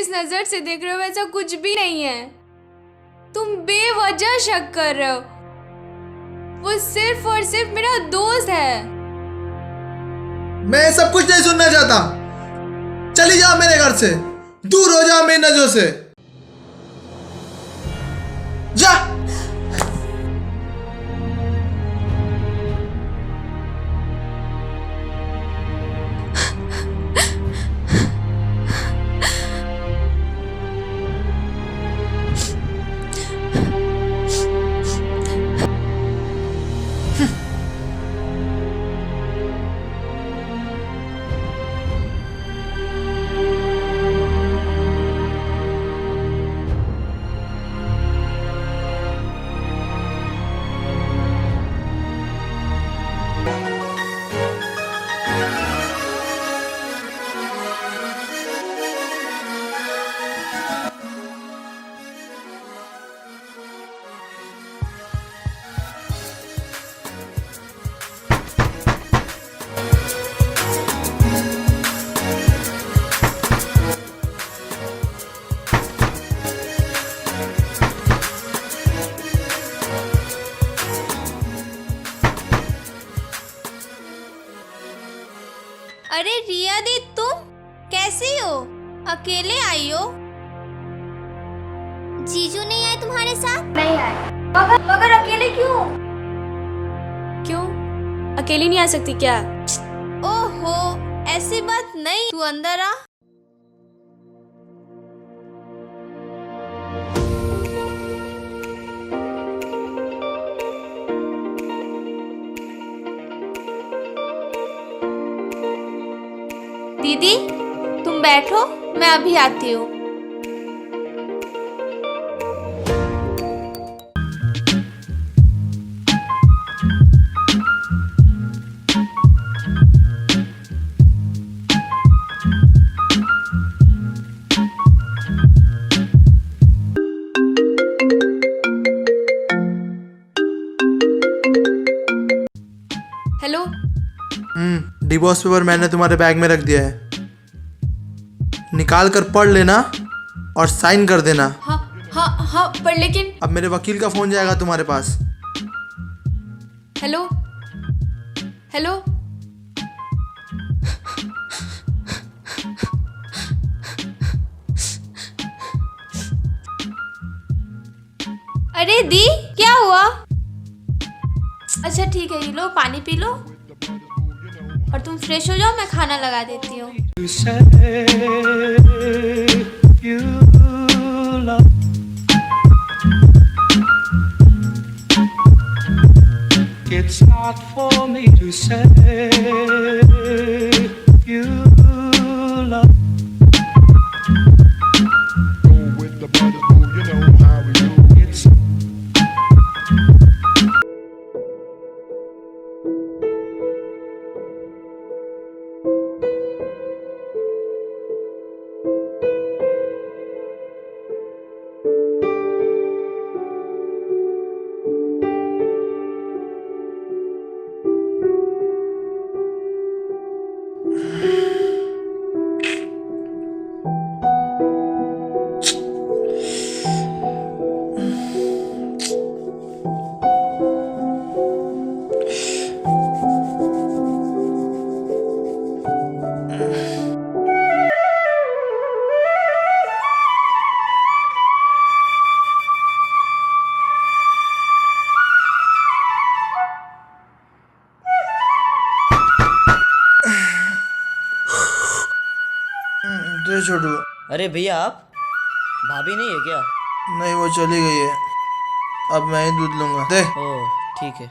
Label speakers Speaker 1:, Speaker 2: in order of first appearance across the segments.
Speaker 1: जिस नजर से देख रहे हो वैसा कुछ भी नहीं है। तुम बेवजह शक कर रहे हो। वो सिर्फ और सिर्फ मेरा दोस्त है।
Speaker 2: मैं सब कुछ नहीं सुनना चाहता। चली जा मेरे घर से, दूर हो जा मेरी नजरों से। जा।
Speaker 3: अरे रिया दी, तुम कैसी हो? अकेले आई हो? जीजू नहीं आए तुम्हारे साथ?
Speaker 1: नहीं आए।
Speaker 3: मगर अकेले क्यों?
Speaker 1: क्यों? अकेली नहीं आ सकती क्या?
Speaker 3: ओहो, ऐसी बात नहीं। तू अंदर आ। दीदी, तुम बैठो, मैं अभी आती हूँ।
Speaker 1: हेलो।
Speaker 2: डिवोर्स पेपर मैंने तुम्हारे बैग में रख दिया है, निकाल कर पढ़ लेना और साइन कर देना।
Speaker 1: हाँ हाँ हाँ, पर लेकिन।
Speaker 2: अब मेरे वकील का फोन जाएगा तुम्हारे पास।
Speaker 1: Hello hello.
Speaker 3: अरे दी, क्या हुआ? अच्छा ठीक है, ये लो पानी पी लो और तुम फ्रेश हो जाओ, मैं खाना लगा देती हूँ।
Speaker 4: You say you love. It's not for me to say you love. Go with the brothers, boo, you know how we do. It's
Speaker 2: दे छोड़ू।
Speaker 5: अरे भैया, आप भाभी नहीं है क्या?
Speaker 2: नहीं, वो चली गई है। अब मैं ही दूध लूंगा। दे।
Speaker 5: ओह ठीक है।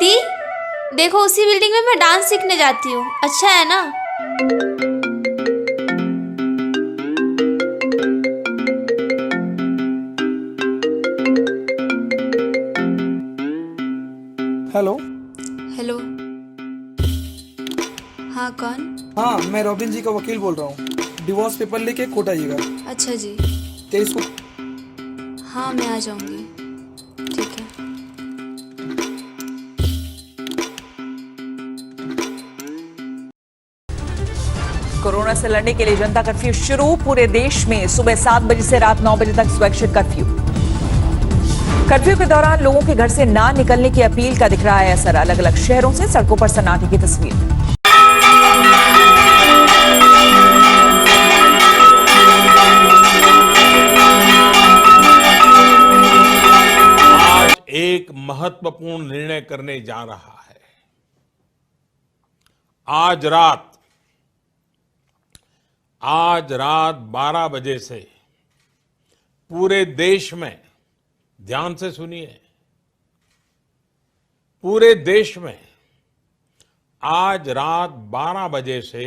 Speaker 3: दी, देखो उसी बिल्डिंग में मैं डांस सीखने जाती हूँ, अच्छा है ना?
Speaker 6: हेलो।
Speaker 1: हेलो। हाँ, कौन?
Speaker 6: हाँ, मैं रॉबिन जी का वकील बोल रहा हूँ। डिवोर्स पेपर लेके कोर्ट आइएगा।
Speaker 1: अच्छा जी।
Speaker 6: 23 को।
Speaker 1: हाँ, मैं आ जाऊंगी। ठीक है।
Speaker 7: कोरोना से लड़ने के लिए जनता कर्फ्यू शुरू। पूरे देश में सुबह 7 बजे से रात 9 बजे तक स्वैच्छिक कर्फ्यू। कर्फ्यू के दौरान लोगों के घर से ना निकलने की अपील का दिख रहा है असर। अलग अलग शहरों से सड़कों पर सन्नाटे की तस्वीर।
Speaker 8: एक महत्वपूर्ण निर्णय करने जा रहा है। आज रात 12 बजे से पूरे देश में, ध्यान से सुनिए, पूरे देश में आज रात 12 बजे से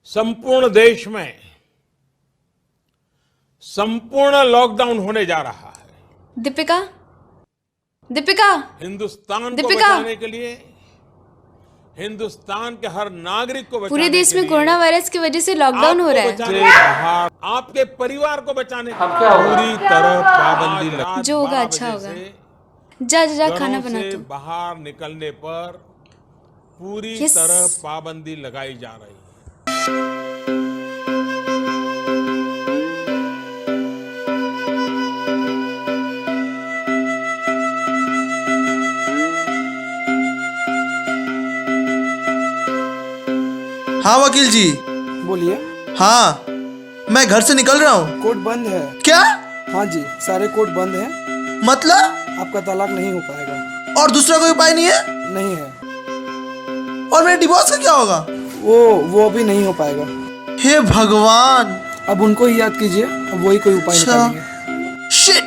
Speaker 8: संपूर्ण देश में संपूर्ण लॉकडाउन होने जा रहा है।
Speaker 1: दीपिका, दीपिका,
Speaker 8: हिंदुस्तान को
Speaker 1: दीपिका!
Speaker 8: बचाने के लिए, हिंदुस्तान के हर नागरिक को बचाने
Speaker 1: पूरे देश
Speaker 8: के
Speaker 1: में
Speaker 8: लिए,
Speaker 1: कोरोना वायरस की वजह से लॉकडाउन हो रहा है।
Speaker 8: आपको बचाने बाहर, आपके परिवार को बचाने पूरी तरह पाबंदी लगा।
Speaker 1: जो होगा अच्छा होगा। जा जा जा, खाना बना
Speaker 8: से
Speaker 1: तू।
Speaker 8: बाहर निकलने पर पूरी
Speaker 1: Yes.
Speaker 8: तरह पाबंदी लगाई जा रही है।
Speaker 2: हाँ वकील जी।
Speaker 6: बोलिए।
Speaker 2: हाँ, मैं घर से निकल रहा हूँ।
Speaker 6: कोर्ट बंद है।
Speaker 2: क्या?
Speaker 6: हाँ जी, सारे कोर्ट बंद हैं।
Speaker 2: मतलब?
Speaker 6: आपका तलाक नहीं हो पाएगा।
Speaker 2: और दूसरा कोई उपाय नहीं है?
Speaker 6: नहीं है।
Speaker 2: और मेरे डिवोर्स का क्या होगा?
Speaker 6: वो भी नहीं हो पाएगा।
Speaker 2: हे भगवान!
Speaker 6: अब उनको ही याद कीजिए, अब वही कोई उपाय निकालेंगे।
Speaker 2: शिट!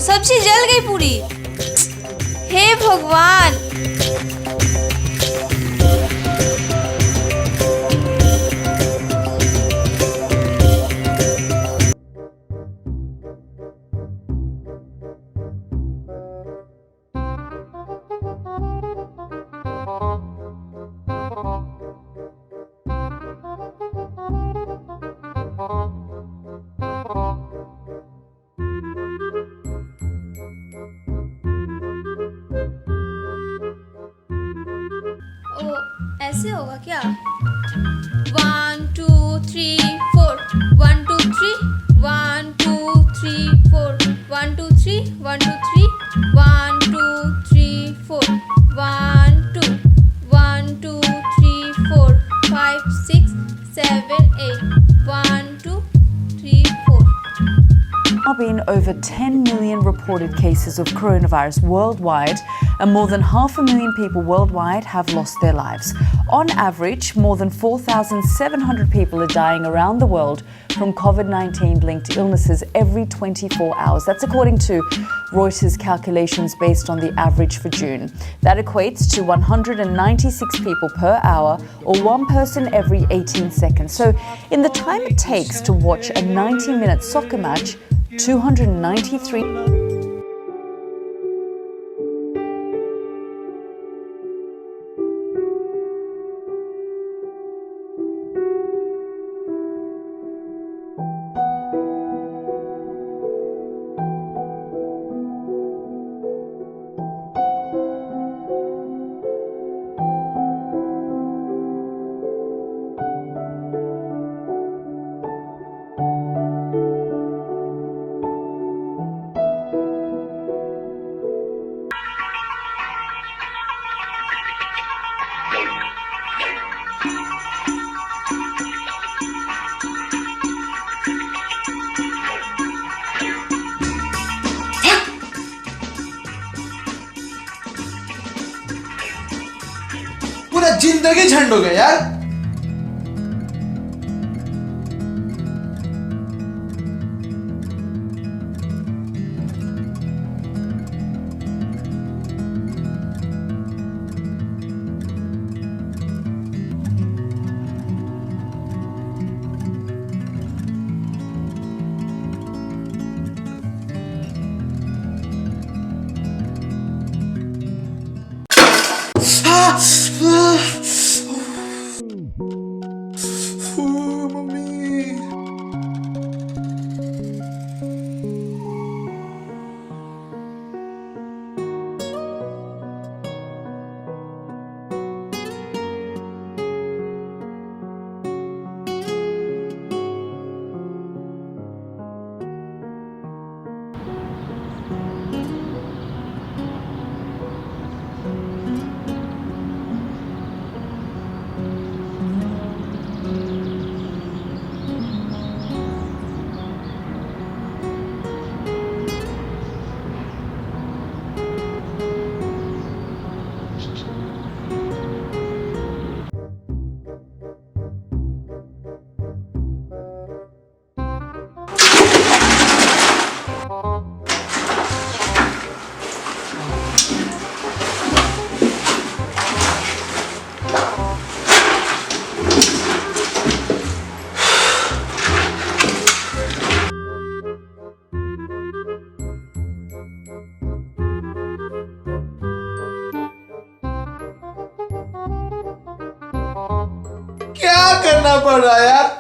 Speaker 3: सब्जी जल गई पूरी। हे भगवान! ऐसे होगा क्या? 1 2 3 4 1 2 3 1 2 3 4 1 2 3 1 2 3 1 2 3 4 1 2 1 2 3 4 5 6 7 8
Speaker 9: over 10 million reported cases of coronavirus worldwide, and more than 500,000 people worldwide have lost their lives. On average, more than 4,700 people are dying around the world from COVID-19 linked illnesses every 24 hours. That's according to Reuters calculations based on the average for June. That equates to 196 people per hour, or one person every 18 seconds. So in the time it takes to watch a 90-minute soccer match, 293...
Speaker 2: पूरा जिंदगी झंड हो गया यार। क्या करना पड़ रहा है यार?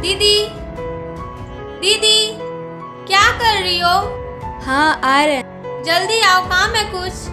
Speaker 3: दीदी, दीदी, क्या कर रही हो?
Speaker 1: हाँ आ रहे हैं।
Speaker 3: जल्दी आओ, काम है कुछ।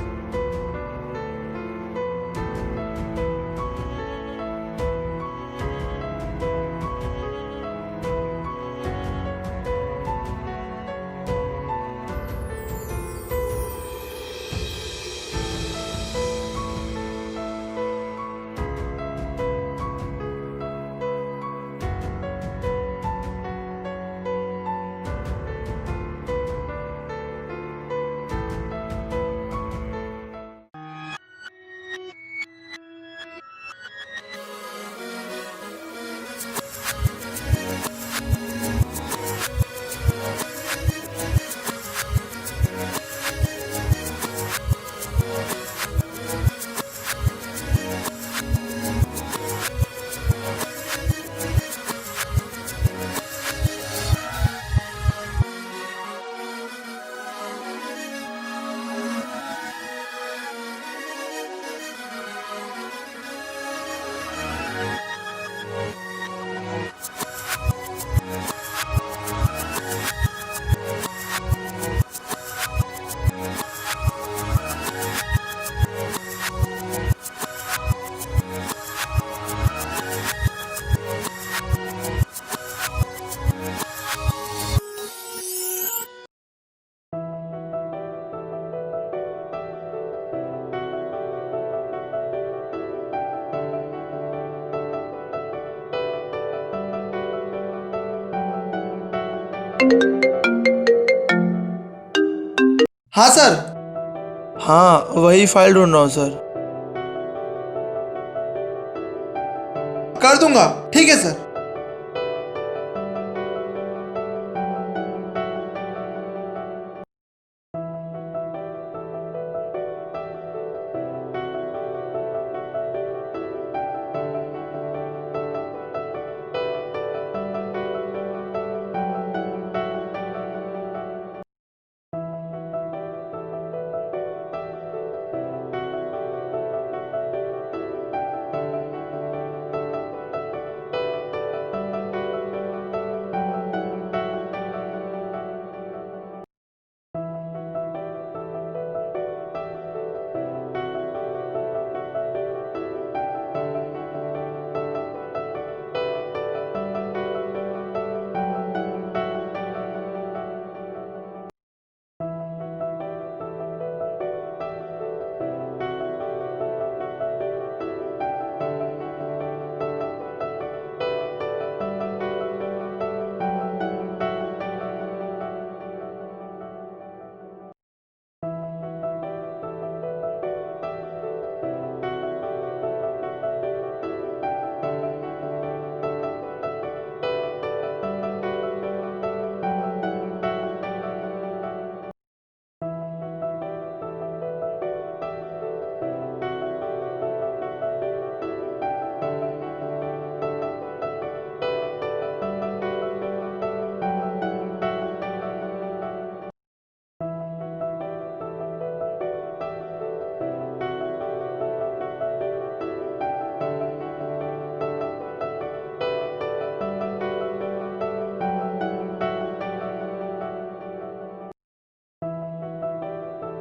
Speaker 2: हाँ सर।
Speaker 6: हाँ वही फाइल ढूंढ रहा हूँ सर।
Speaker 2: कर दूंगा, ठीक है सर।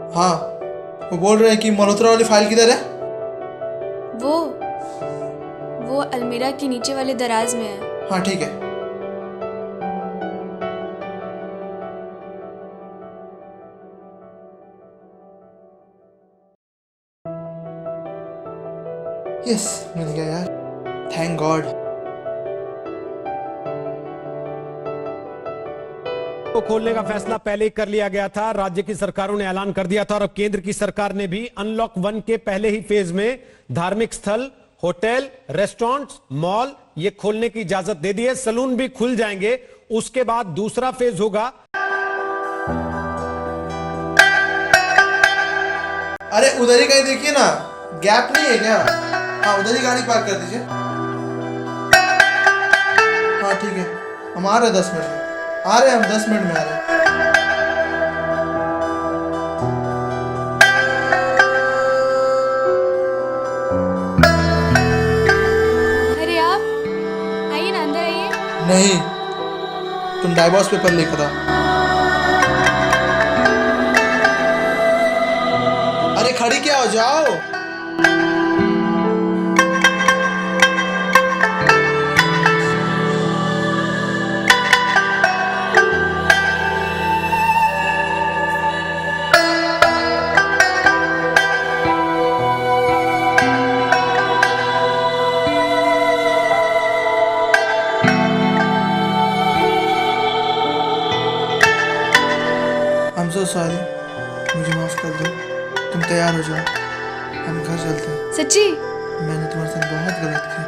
Speaker 2: हाँ, वो बोल रहे हैं कि मल्होत्रा वाली फाइल किधर है?
Speaker 1: वो अलमीरा के नीचे वाले दराज में है।
Speaker 2: हाँ ठीक है। यस, मिल गया यार, थैंक गॉड।
Speaker 8: को खोलने का फैसला पहले ही कर लिया गया था। राज्य की सरकारों ने ऐलान कर दिया था और अब केंद्र की सरकार ने भी अनलॉक 1 के पहले ही फेज में धार्मिक स्थल, होटल, रेस्टोरेंट्स, मॉल ये खोलने की इजाजत दे दी है। सलून भी खुल जाएंगे। उसके बाद दूसरा फेज होगा।
Speaker 2: अरे उधर ही कहीं देखिए ना, गैप नहीं है क्या? हाँ उधर ही गाड़ी पार्क कर दीजिए। हाँ ठीक है, हम आ रहे हैं 10 मिनट में। आ रहे हैं हम 10 मिनट में आ रहे हैं।
Speaker 1: अरे आप आइए ना, अंदर आइए।
Speaker 2: नहीं, तुम डाइवोर्स पेपर लेकर आओ। अरे खड़ी क्या हो जाओ। I'm so sorry, मुझे माफ कर दो। तुम तैयार हो जाओ, हम घर चलते हैं।
Speaker 1: सच्ची?
Speaker 2: मैंने तुम्हारे साथ बहुत गलत किया।